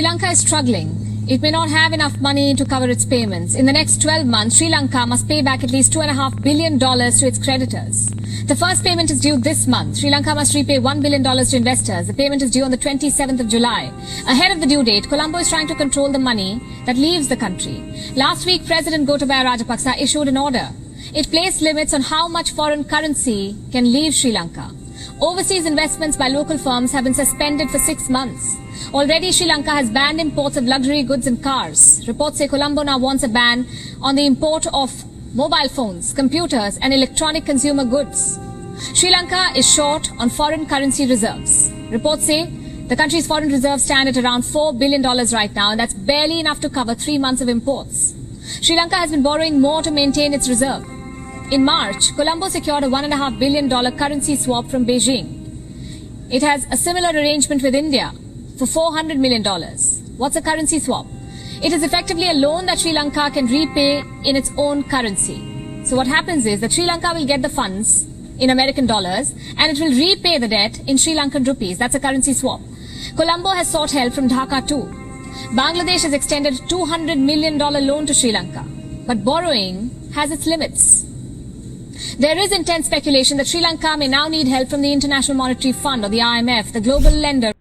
Sri Lanka is struggling. It may not have enough money to cover its payments. In the next 12 months, Sri Lanka must pay back at least $2.5 billion to its creditors. The first payment is due this month. Sri Lanka must repay $1 billion to investors. The payment is due on the 27th of July. Ahead of the due date, Colombo is trying to control the money that leaves the country. Last week, President Gotabaya Rajapaksa issued an order. It placed limits on how much foreign currency can leave Sri Lanka. Overseas investments by local firms have been suspended for 6 months. Already, Sri Lanka has banned imports of luxury goods and cars. Reports say Colombo now wants a ban on the import of mobile phones, computers and electronic consumer goods. Sri Lanka is short on foreign currency reserves. Reports say the country's foreign reserves stand at around $4 billion right now, and that's barely enough to cover 3 months of imports. Sri Lanka has been borrowing more to maintain its reserve. In March, Colombo secured a $1.5 billion currency swap from Beijing. It has a similar arrangement with India for $400 million. What's a currency swap? It is effectively a loan that Sri Lanka can repay in its own currency. So what happens is that Sri Lanka will get the funds in American dollars and it will repay the debt in Sri Lankan rupees. That's a currency swap. Colombo has sought help from Dhaka too. Bangladesh has extended a $200 million loan to Sri Lanka. But borrowing has its limits. There is intense speculation that Sri Lanka may now need help from the International Monetary Fund or the IMF, the global lender.